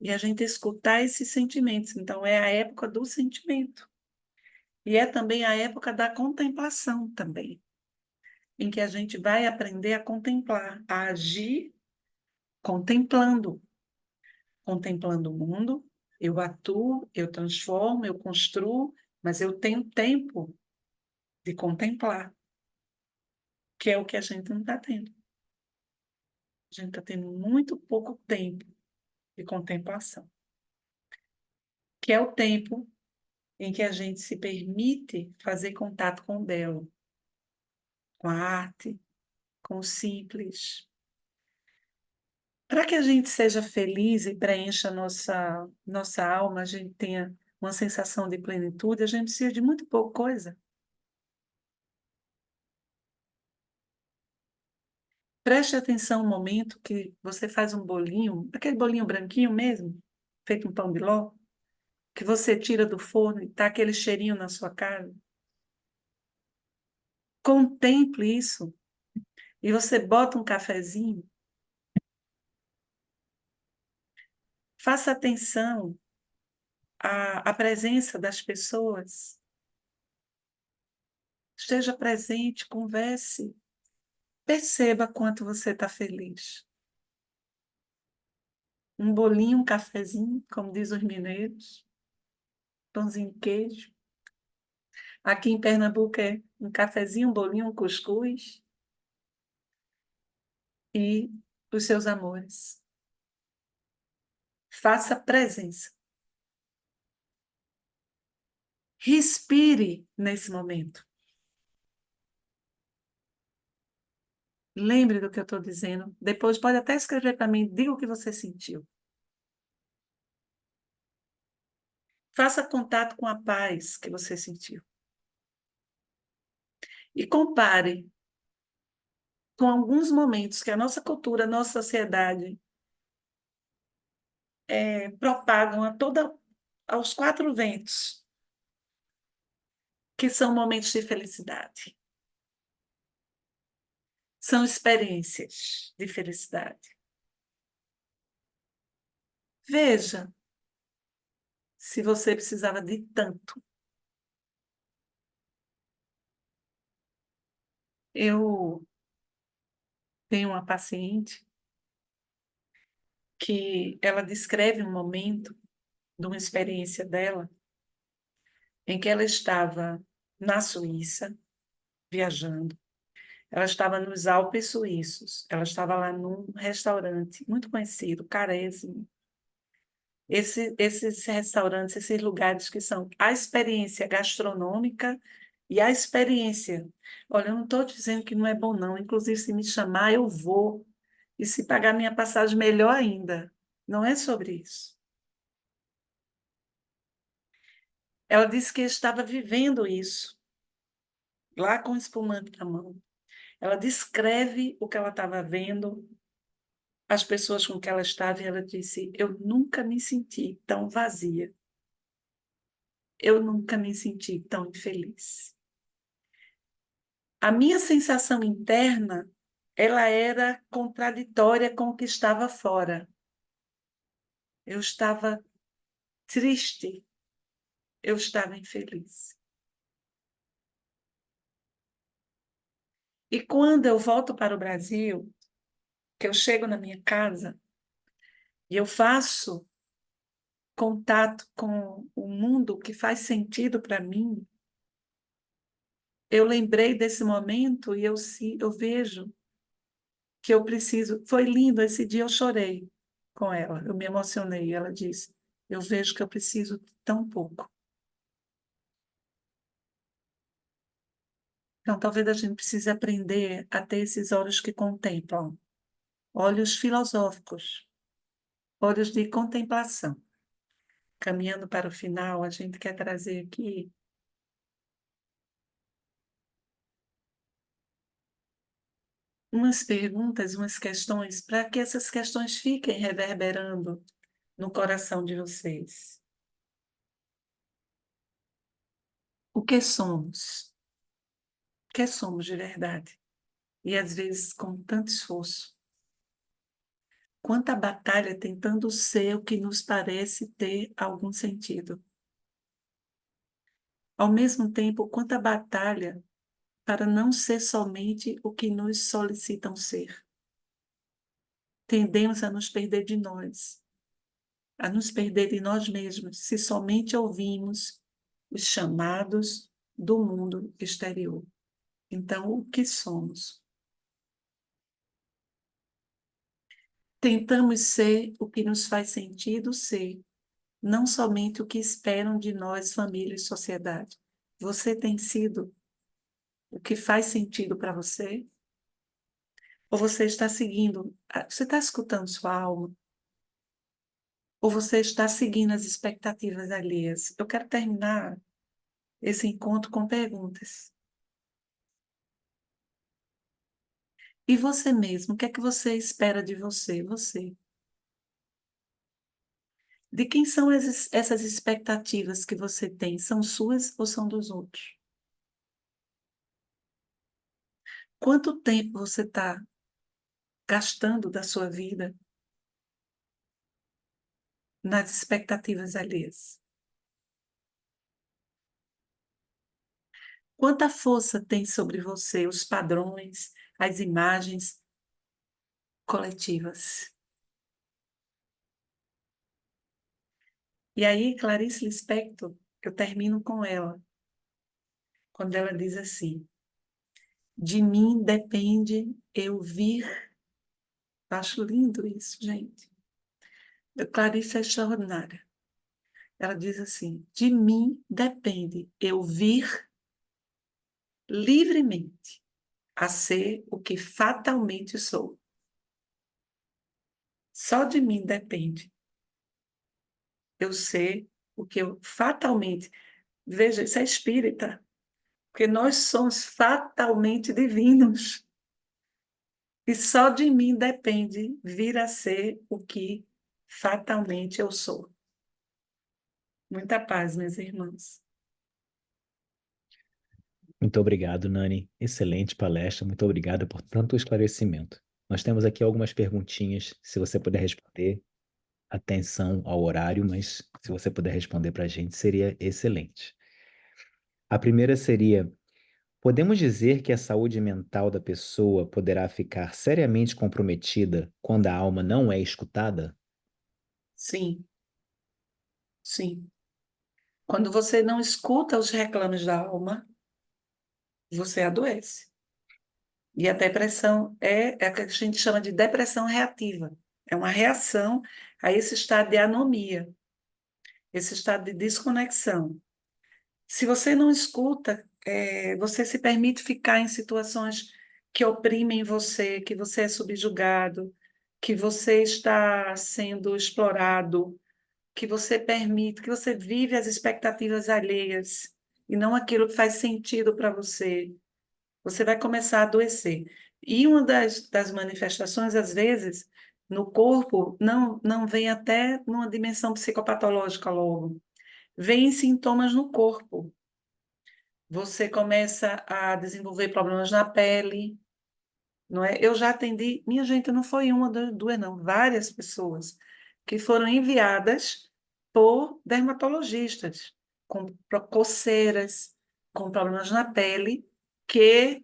E a gente escutar esses sentimentos. Então, é a época do sentimento. E é também a época da contemplação também, em que a gente vai aprender a contemplar, a agir contemplando, contemplando o mundo. Eu atuo, eu transformo, eu construo, mas eu tenho tempo de contemplar, que é o que a gente não está tendo. A gente está tendo muito pouco tempo de contemplação, que é o tempo em que a gente se permite fazer contato com o belo, com a arte, com o simples. Para que a gente seja feliz e preencha a nossa alma, a gente tenha uma sensação de plenitude, a gente precisa de muito pouca coisa. Preste atenção no momento que você faz um bolinho, aquele bolinho branquinho mesmo, feito um pão de ló, que você tira do forno e está aquele cheirinho na sua cara. Contemple isso. E você bota um cafezinho. Faça atenção à presença das pessoas. Esteja presente, converse. Perceba quanto você está feliz. Um bolinho, um cafezinho, como diz os mineiros, pãozinho de queijo. Aqui em Pernambuco é um cafezinho, um bolinho, um cuscuz e os seus amores. Faça presença. Respire nesse momento. Lembre do que eu estou dizendo. Depois pode até escrever para mim, diga o que você sentiu. Faça contato com a paz que você sentiu. E compare com alguns momentos que a nossa cultura, a nossa sociedade propagam aos quatro ventos, que são momentos de felicidade. São experiências de felicidade. Veja se você precisava de tanto. Eu tenho uma paciente que ela descreve um momento de uma experiência dela em que ela estava na Suíça, viajando. Ela estava nos Alpes suíços. Ela estava lá num restaurante muito conhecido, Carésimo. Esses restaurantes, esses lugares que são a experiência gastronômica e a experiência. Olha, eu não estou dizendo que não é bom, não. Inclusive, se me chamar, eu vou. E se pagar minha passagem, melhor ainda. Não é sobre isso. Ela disse que estava vivendo isso, lá com o espumante na mão. Ela descreve o que ela estava vendo, as pessoas com que ela estava, e ela disse: Eu nunca me senti tão vazia. Eu nunca me senti tão infeliz. A minha sensação interna, ela era contraditória com o que estava fora. Eu estava triste, eu estava infeliz. E quando eu volto para o Brasil, que eu chego na minha casa e eu faço contato com o mundo que faz sentido para mim, eu lembrei desse momento e eu vejo que eu preciso. Foi lindo, esse dia eu chorei com ela, eu me emocionei. Ela disse: Eu vejo que eu preciso de tão pouco. Então, talvez a gente precise aprender a ter esses olhos que contemplam, olhos filosóficos, olhos de contemplação. Caminhando para o final, a gente quer trazer aqui umas perguntas, umas questões, para que essas questões fiquem reverberando no coração de vocês. O que somos? O que somos de verdade? E às vezes com tanto esforço. Quanta batalha tentando ser o que nos parece ter algum sentido. Ao mesmo tempo, quanta batalha para não ser somente o que nos solicitam ser. Tendemos a nos perder de nós, a nos perder de nós mesmos, se somente ouvimos os chamados do mundo exterior. Então, o que somos? Tentamos ser o que nos faz sentido ser, não somente o que esperam de nós, família e sociedade. Você tem sido o que faz sentido para você? Ou você está seguindo, você está escutando sua alma? Ou você está seguindo as expectativas alheias? Eu quero terminar esse encontro com perguntas. E você mesmo, o que é que você espera de você? Você. De quem são essas expectativas que você tem? São suas ou são dos outros? Quanto tempo você está gastando da sua vida nas expectativas alheias? Quanta força tem sobre você os padrões, as imagens coletivas? E aí, Clarice Lispector, eu termino com ela, quando ela diz assim: de mim depende eu vir. Acho lindo isso, gente. Clarice é extraordinária. Ela diz assim: de mim depende eu vir livremente a ser o que fatalmente sou. Só de mim depende eu ser o que eu fatalmente. Veja, isso é espírita, porque nós somos fatalmente divinos. E só de mim depende vir a ser o que fatalmente eu sou. Muita paz, meus irmãos. Muito obrigado, Nani. Excelente palestra. Muito obrigado por tanto esclarecimento. Nós temos aqui algumas perguntinhas. Se você puder responder, atenção ao horário, mas se você puder responder para a gente, seria excelente. A primeira seria: podemos dizer que a saúde mental da pessoa poderá ficar seriamente comprometida quando a alma não é escutada? Sim, sim. Quando você não escuta os reclames da alma, você adoece. E a depressão é o que a gente chama de depressão reativa. É uma reação a esse estado de anomia, esse estado de desconexão. Se você não escuta, você se permite ficar em situações que oprimem você, que você é subjugado, que você está sendo explorado, que você permite, que você vive as expectativas alheias e não aquilo que faz sentido para você. Você vai começar a adoecer. E uma das manifestações, às vezes, no corpo, não vem até numa dimensão psicopatológica logo. Vem sintomas no corpo. Você começa a desenvolver problemas na pele, não é? Eu já atendi, minha gente, não foi uma, duas, não, várias pessoas que foram enviadas por dermatologistas com coceiras, com problemas na pele, que,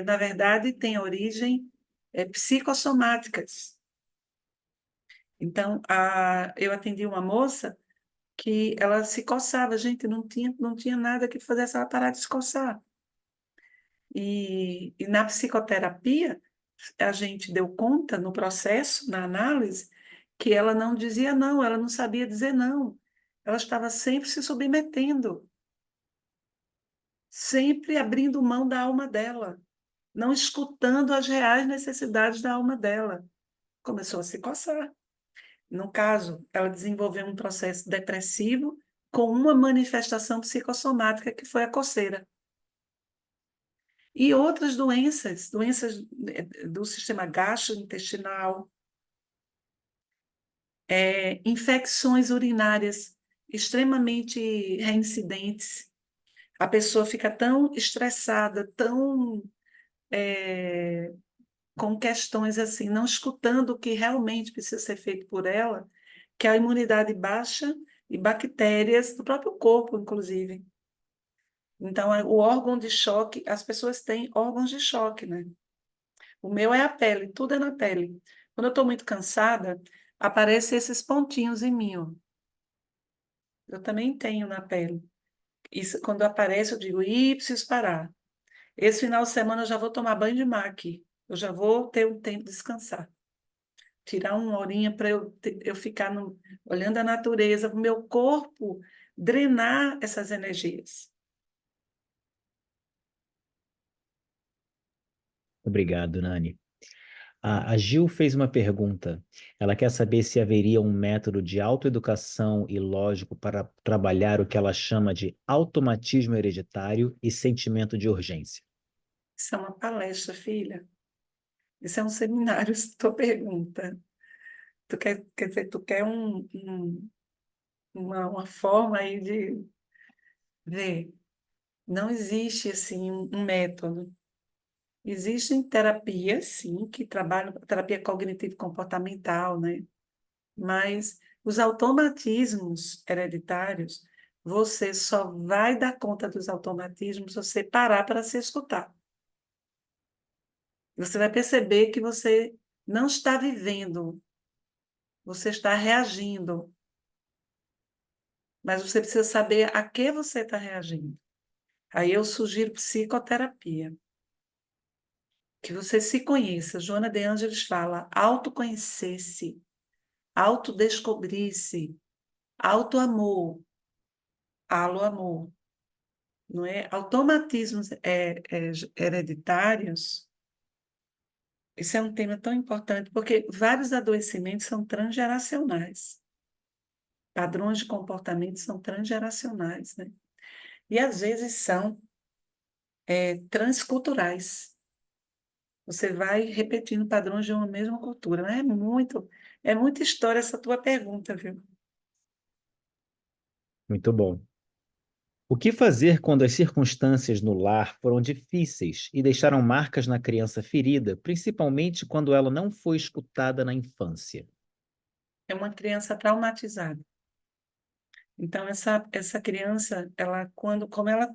na verdade, têm origem psicossomáticas. Então, eu atendi uma moça que ela se coçava, gente, não tinha nada que fizesse ela parar de se coçar. E na psicoterapia, a gente deu conta no processo, na análise, que ela não dizia não, ela não sabia dizer não. Ela estava sempre se submetendo, sempre abrindo mão da alma dela, não escutando as reais necessidades da alma dela. Começou a se coçar. No caso, ela desenvolveu um processo depressivo com uma manifestação psicossomática, que foi a coceira. E outras doenças do sistema gastrointestinal, infecções urinárias extremamente reincidentes. A pessoa fica tão estressada, tão com questões assim, não escutando o que realmente precisa ser feito por ela, que a imunidade baixa e bactérias do próprio corpo, inclusive. Então, o órgão de choque, as pessoas têm órgãos de choque, né? O meu é a pele, tudo é na pele. Quando eu estou muito cansada, aparecem esses pontinhos em mim, ó. Eu também tenho na pele. Isso, quando aparece, eu digo, ih, preciso parar. Esse final de semana eu já vou tomar banho de mar aqui. Eu já vou ter um tempo de descansar. Tirar uma horinha para eu ficar olhando a natureza, para o meu corpo drenar essas energias. Obrigado, Nani. A Gil fez uma pergunta. Ela quer saber se haveria um método de autoeducação e lógico para trabalhar o que ela chama de automatismo hereditário e sentimento de urgência. Isso é uma palestra, filha. Isso é um seminário, tua pergunta. Tu quer dizer, tu quer uma forma aí de ver. Não existe, assim, um método. Existem terapias, sim, que trabalham, terapia cognitivo-comportamental, né? Mas os automatismos hereditários, você só vai dar conta dos automatismos se você parar para se escutar. Você vai perceber que você não está vivendo, você está reagindo, mas você precisa saber a que você está reagindo. Aí eu sugiro psicoterapia, que você se conheça. Joana de Ângeles fala autoconhecer-se, autodescobrir-se, autoamor, alo amor. Não é? Automatismos hereditários, esse é um tema tão importante, porque vários adoecimentos são transgeracionais. Padrões de comportamento são transgeracionais, né? E às vezes são transculturais. Você vai repetindo padrões de uma mesma cultura. Né? É muita história essa tua pergunta, viu? Muito bom. O que fazer quando as circunstâncias no lar foram difíceis e deixaram marcas na criança ferida, principalmente quando ela não foi escutada na infância? É uma criança traumatizada. Então, essa criança, ela, como ela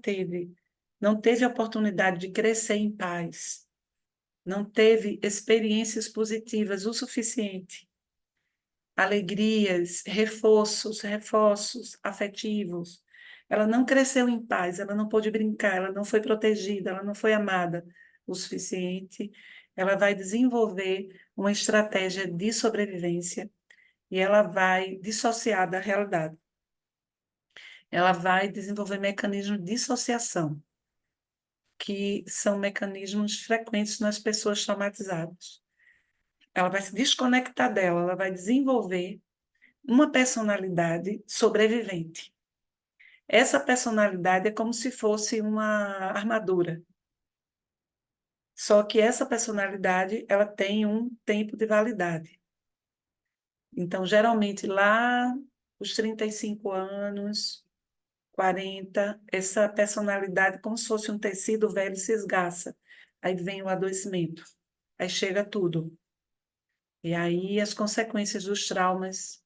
não teve a oportunidade de crescer em paz, não teve experiências positivas o suficiente, alegrias, reforços afetivos. Ela não cresceu em paz, ela não pôde brincar, ela não foi protegida, ela não foi amada o suficiente. Ela vai desenvolver uma estratégia de sobrevivência e ela vai dissociar da realidade. Ela vai desenvolver mecanismos de dissociação, que são mecanismos frequentes nas pessoas traumatizadas. Ela vai se desconectar dela, ela vai desenvolver uma personalidade sobrevivente. Essa personalidade é como se fosse uma armadura. Só que essa personalidade, ela tem um tempo de validade. Então, geralmente, lá os 35 anos, 40, essa personalidade, como se fosse um tecido velho, se esgaça. Aí vem o adoecimento. Aí chega tudo. E aí as consequências dos traumas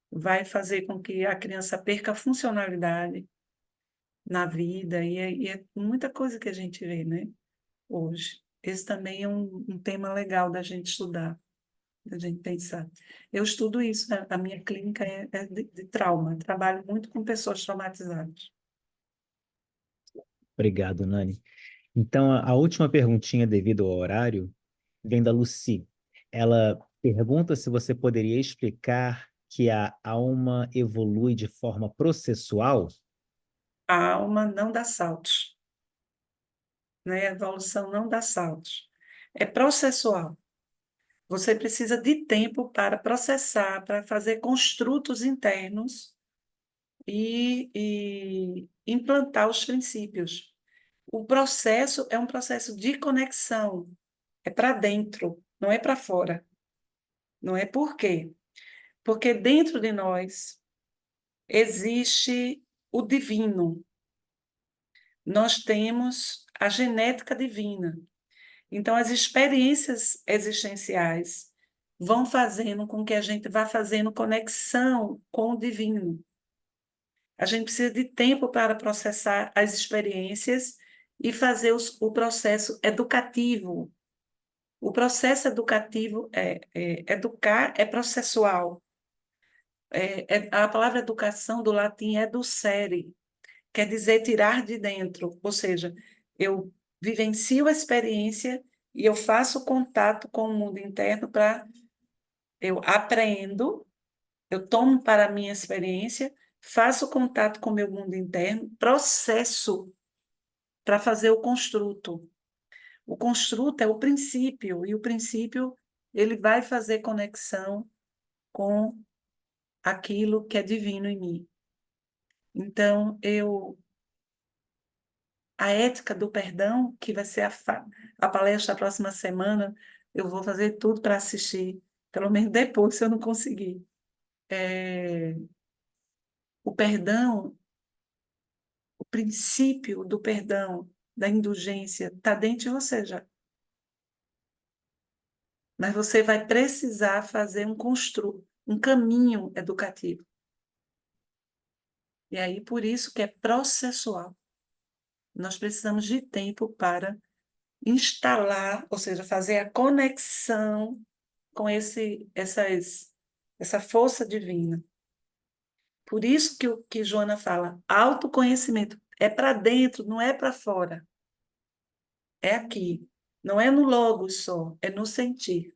vai fazer com que a criança perca a funcionalidade na vida, e é muita coisa que a gente vê, né, hoje. Esse também é um tema legal da gente estudar, da gente pensar. Eu estudo isso, né? A minha clínica é de trauma, trabalho muito com pessoas traumatizadas. Obrigado, Nani. Então, a última perguntinha, devido ao horário, vem da Lucy. Ela pergunta se você poderia explicar que a alma evolui de forma processual. A alma não dá saltos, né? A evolução não dá saltos. É processual. Você precisa de tempo para processar, para fazer construtos internos e implantar os princípios. O processo é um processo de conexão, é para dentro, não é para fora. Não é por quê? Porque dentro de nós existe o divino. Nós temos a genética divina. Então, as experiências existenciais vão fazendo com que a gente vá fazendo conexão com o divino. A gente precisa de tempo para processar as experiências e fazer o processo educativo. O processo educativo educar é processual. A palavra educação do latim é educere, quer dizer tirar de dentro, ou seja, eu vivencio a experiência e eu faço contato com o mundo interno para eu aprendo, eu tomo para a minha experiência, faço contato com o meu mundo interno, processo para fazer o construto. O construto é o princípio, e o princípio ele vai fazer conexão com aquilo que é divino em mim. Então, a ética do perdão, que vai ser a palestra da próxima semana, eu vou fazer tudo para assistir, pelo menos depois, se eu não conseguir. O perdão, o princípio do perdão, da indulgência, está dentro de você já. Mas você vai precisar fazer um caminho educativo. E aí, por isso que é processual. Nós precisamos de tempo para instalar, ou seja, fazer a conexão com essa força divina. Por isso que o que Joana fala, autoconhecimento é para dentro, não é para fora. É aqui. Não é no logo só, é no sentir.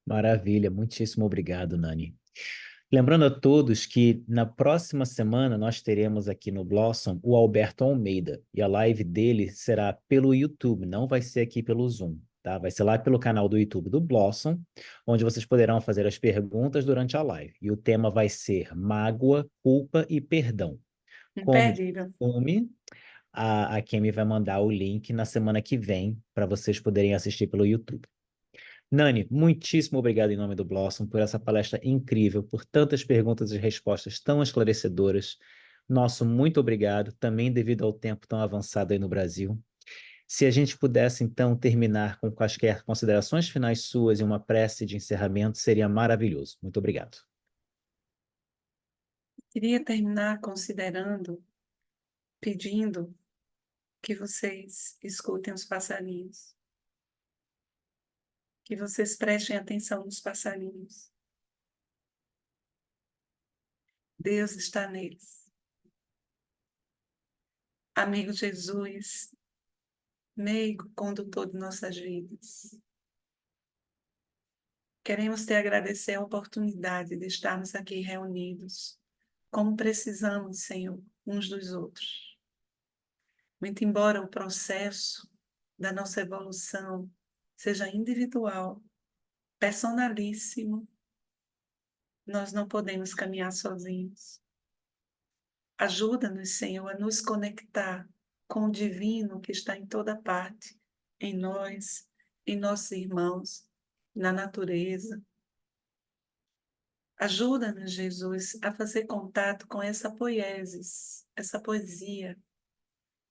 Maravilha, muitíssimo obrigado, Nani. Lembrando a todos que na próxima semana nós teremos aqui no Blossom o Alberto Almeida e a live dele será pelo YouTube, não vai ser aqui pelo Zoom, tá? Vai ser lá pelo canal do YouTube do Blossom, onde vocês poderão fazer as perguntas durante a live. E o tema vai ser mágoa, culpa e perdão. Como de Imperdível. costume, a Kemi vai mandar o link na semana que vem para vocês poderem assistir pelo YouTube. Nani, muitíssimo obrigado em nome do Blossom por essa palestra incrível, por tantas perguntas e respostas tão esclarecedoras. Nosso muito obrigado, também devido ao tempo tão avançado aí no Brasil. Se a gente pudesse, então, terminar com quaisquer considerações finais suas e uma prece de encerramento, seria maravilhoso. Muito obrigado. Queria terminar pedindo que vocês escutem os passarinhos, que vocês prestem atenção nos passarinhos. Deus está neles. Amigo Jesus, meigo condutor de nossas vidas, queremos te agradecer a oportunidade de estarmos aqui reunidos, como precisamos, Senhor, uns dos outros. Muito embora o processo da nossa evolução seja individual, personalíssimo, nós não podemos caminhar sozinhos. Ajuda-nos, Senhor, a nos conectar com o divino que está em toda parte, em nós, em nossos irmãos, na natureza. Ajuda-nos, Jesus, a fazer contato com essa poiesis, essa poesia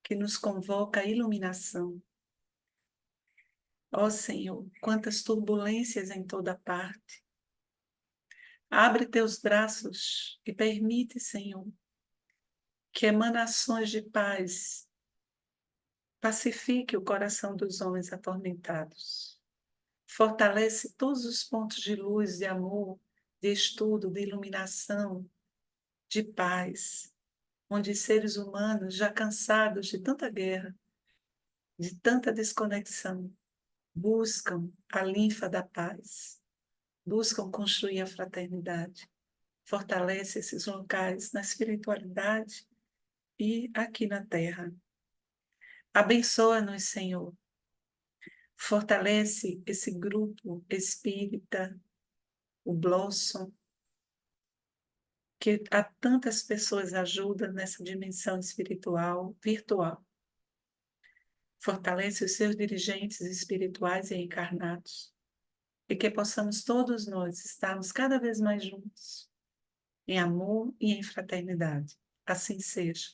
que nos convoca à iluminação. Ó Senhor, quantas turbulências em toda parte. Abre teus braços e permite, Senhor, que emanações de paz pacifique o coração dos homens atormentados. Fortalece todos os pontos de luz, de amor, de estudo, de iluminação, de paz, onde seres humanos, já cansados de tanta guerra, de tanta desconexão, buscam a linfa da paz, buscam construir a fraternidade. Fortalece esses locais na espiritualidade e aqui na terra. Abençoa-nos, Senhor. Fortalece esse grupo espírita, o Blossom, que a tantas pessoas ajuda nessa dimensão espiritual, virtual. Fortalece os seus dirigentes espirituais e encarnados. e que possamos todos nós estarmos cada vez mais juntos, em amor e em fraternidade. Assim seja.